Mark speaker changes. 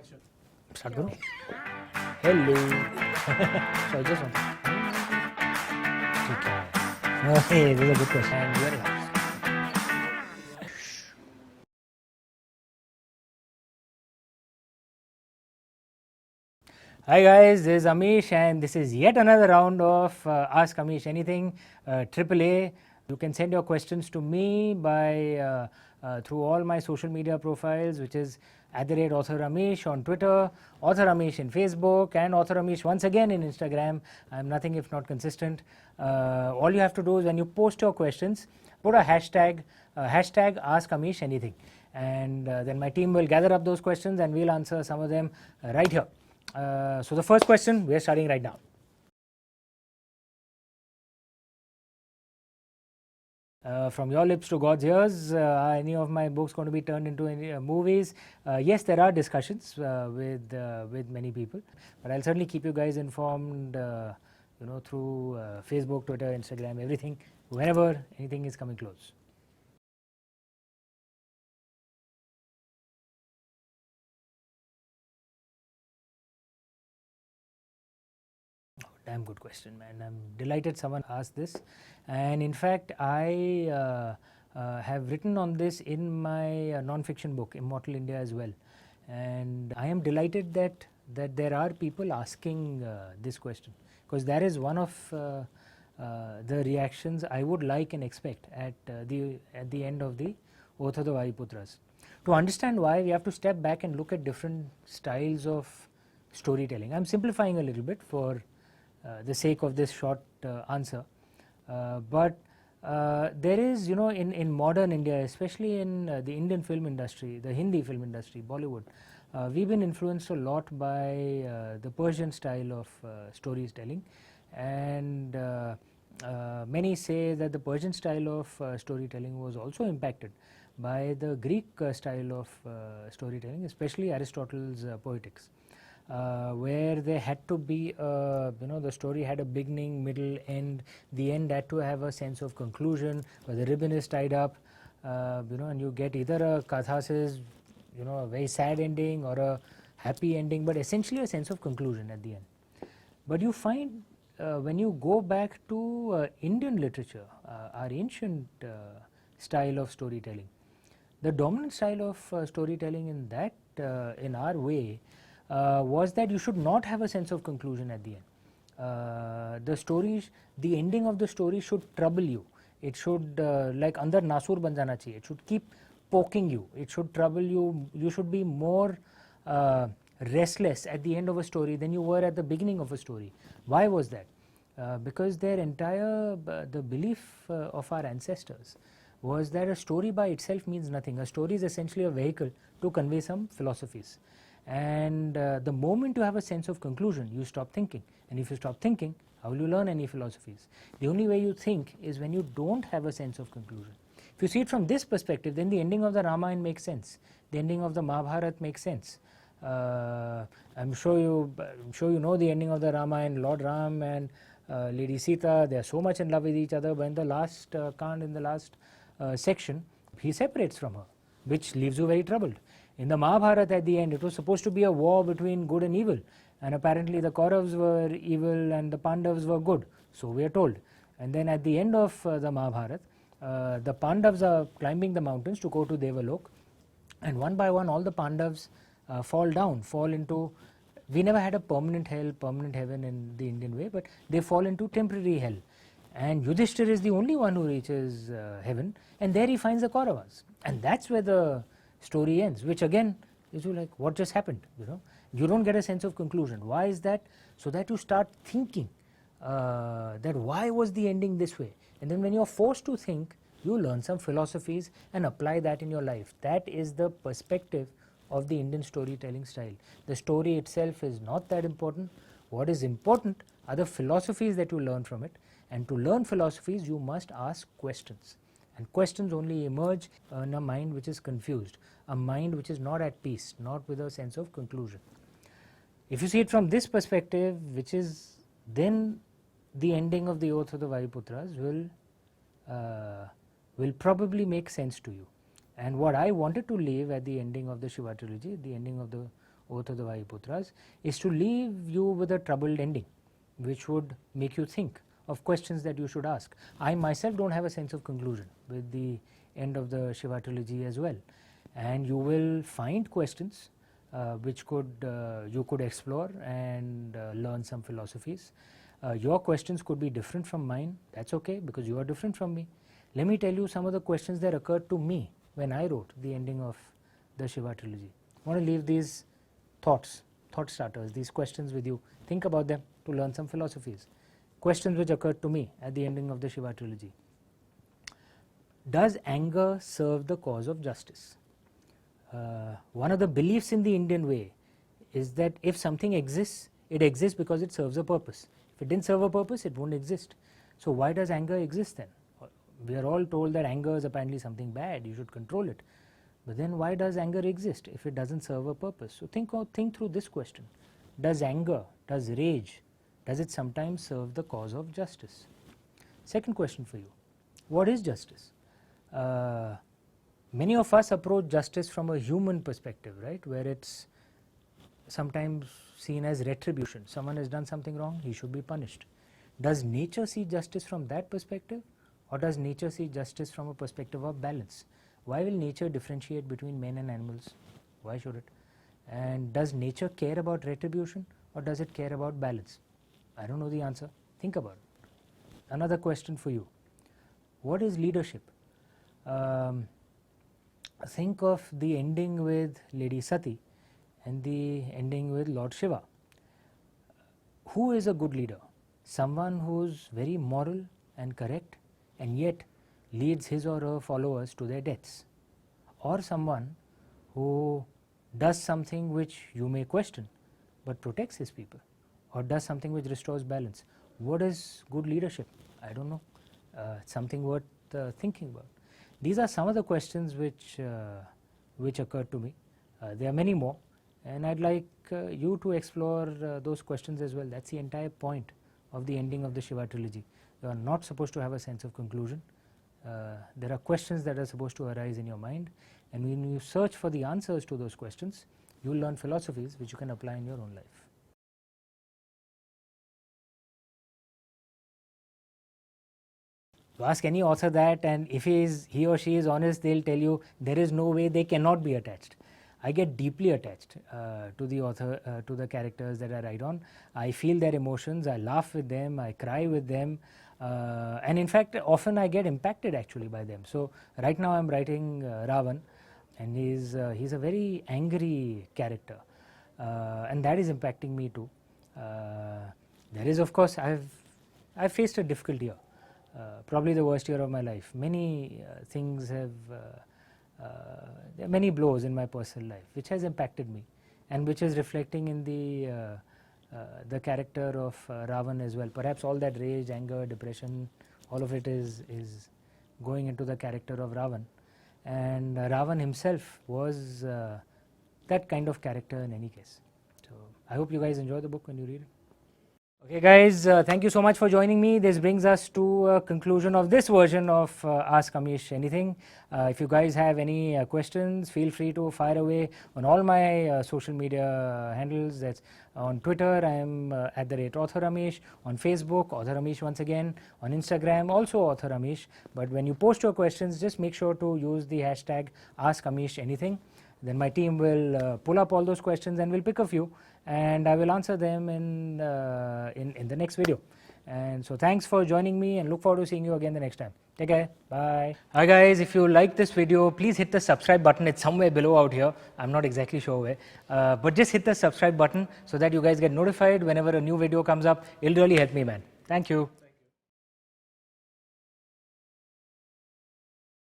Speaker 1: Action.
Speaker 2: Start करूँ? Hello. So just one. ठीक है. Hey, this is a good question. And you are live. Hi guys, this is Amish and this is yet another round of Ask Amish Anything, AAA. You can send your questions to me by through all my social media profiles, which is @author Amish on Twitter, author Amish in Facebook, and author Amish once again in Instagram. I'm nothing if not consistent. All you have to do is when you post your questions, put a hashtag Ask Amish Anything, and then my team will gather up those questions and we'll answer some of them right here. So the first question we are starting right now. From your lips to God's ears, are any of my books going to be turned into any movies? Yes, there are discussions with many people, but I'll certainly keep you guys informed. Through Facebook, Twitter, Instagram, everything. Whenever anything is coming close. Damn good question, man. I'm delighted someone asked this, and in fact I have written on this in my non-fiction book Immortal India as well, and I am delighted that there are people asking this question, because that is one of the reactions I would like and expect at the end of the Oath of the Vayuputras. To understand why, we have to step back and look at different styles of storytelling. I'm simplifying a little bit for the sake of this short answer, but there is, in modern India, especially in the Indian film industry, the Hindi film industry, Bollywood, we've been influenced a lot by the Persian style of storytelling, and many say that the Persian style of storytelling was also impacted by the Greek style of storytelling, especially Aristotle's Poetics. Where there had to be, the story had a beginning, middle, end. The end had to have a sense of conclusion, where the ribbon is tied up, and you get either a catharsis, a very sad ending, or a happy ending, but essentially a sense of conclusion at the end. But you find when you go back to Indian literature, our ancient style of storytelling, the dominant style of storytelling in that, in our way, was that you should not have a sense of conclusion at the end. The ending of the story should trouble you. It should, like andar nasur ban jana chahiye. It should keep poking you. It should trouble you. You should be more restless at the end of a story than you were at the beginning of a story. Why was that? Because their entire the belief of our ancestors was that a story by itself means nothing. A story is essentially a vehicle to convey some philosophies. And the moment you have a sense of conclusion, you stop thinking. And if you stop thinking, how will you learn any philosophies? The only way you think is when you don't have a sense of conclusion. If you see it from this perspective, then the ending of the Ramayana makes sense. The ending of the Mahabharata makes sense. I'm sure you know the ending of the Ramayana. Lord Ram and Lady Sita, they are so much in love with each other, but in the last Kand, in the last section, he separates from her, which leaves you very troubled. In the Mahabharata, at the end, it was supposed to be a war between good and evil, and apparently the Kauravas were evil and the Pandavas were good, so we are told. And then at the end of the Mahabharata, the Pandavas are climbing the mountains to go to Devalok, and one by one all the Pandavas fall into, we never had a permanent hell, permanent heaven in the Indian way, but they fall into temporary hell. And Yudhishthir is the only one who reaches heaven, and there he finds the Kauravas, and that's where the story ends, which again is like, what just happened? You don't get a sense of conclusion. Why is that? So that you start thinking that why was the ending this way, and then when you're forced to think, you learn some philosophies and apply that in your life. That is the perspective of the Indian storytelling style. The story itself is not that important. What is important are the philosophies that you learn from it, and to learn philosophies you must ask questions, and questions only emerge in a mind which is confused, a mind which is not at peace, not with a sense of conclusion. If you see it from this perspective, which is then the ending of the Oath of the Vayuputras will probably make sense to you. And what I wanted to leave at the ending of the Shiva trilogy, the ending of the Oath of the Vayuputras, is to leave you with a troubled ending, which would make you think of questions that you should ask. I myself don't have a sense of conclusion with the end of the Shiva trilogy as well, and you will find questions which you could explore and learn some philosophies. Your questions could be different from mine. That's okay, because you are different from me. Let me tell you some of the questions that occurred to me when I wrote the ending of the Shiva trilogy. I want to leave these thought starters, these questions with you. Think about them to learn some philosophies. Questions which occurred to me at the ending of the Shiva trilogy. Does anger serve the cause of justice? One of the beliefs in the Indian way is that if something exists, it exists because it serves a purpose. If it didn't serve a purpose, it won't exist. So why does anger exist then? We are all told that anger is apparently something bad, you should control it. But then why does anger exist if it doesn't serve a purpose? So think through this question. Does anger, does rage, does it sometimes serve the cause of justice? Second question for you. What is justice? Many of us approach justice from a human perspective, right, where it's sometimes seen as retribution. Someone has done something wrong, he should be punished. Does nature see justice from that perspective, or does nature see justice from a perspective of balance? Why will nature differentiate between men and animals? Why should it? And does nature care about retribution, or does it care about balance? I don't know the answer. Think about it. Another question for you. What is leadership? Think of the ending with Lady Sati and the ending with Lord Shiva. Who is a good leader? Someone who's very moral and correct and yet leads his or her followers to their deaths, or someone who does something which you may question but protects his people, or does something which restores balance. What is good leadership? I don't know. Something worth thinking about. These are some of the questions which occurred to me. There are many more, and I'd like you to explore those questions as well. That's the entire point of the ending of the Shiva trilogy. You are not supposed to have a sense of conclusion. There are questions that are supposed to arise in your mind, and when you search for the answers to those questions, you will learn philosophies which you can apply in your own life. You ask any author that, and if he or she is honest, they'll tell you there is no way they cannot be attached. I get deeply attached to the author, to the characters that I write on. I feel their emotions, I laugh with them, I cry with them, and in fact often I get impacted actually by them. So right now I'm writing Ravan, and he's a very angry character, and that is impacting me too. There is, of course, I've faced a difficult year. Probably the worst year of my life. Many things have, there are many blows in my personal life which has impacted me, and which is reflecting in the character of Ravan as well. Perhaps all that rage, anger, depression, all of it is going into the character of Ravan, and Ravan himself was that kind of character in any case. So I hope you guys enjoy the book when you read it. Okay guys, thank you so much for joining me. This brings us to a conclusion of this version of Ask Amish Anything. If you guys have any questions, feel free to fire away on all my social media handles. That's on Twitter, I am @author Amish, on Facebook, author Amish once again, on Instagram, also author Amish. But when you post your questions, just make sure to use the hashtag Ask Amish Anything. Then my team will pull up all those questions and we'll pick a few, and I will answer them in the next video. And so thanks for joining me, and look forward to seeing you again the next time. Take care. Bye. Hi guys, if you like this video, please hit the subscribe button. It's somewhere below out here. I'm not exactly sure where. But just hit the subscribe button so that you guys get notified whenever a new video comes up. It'll really help me, man. Thank you.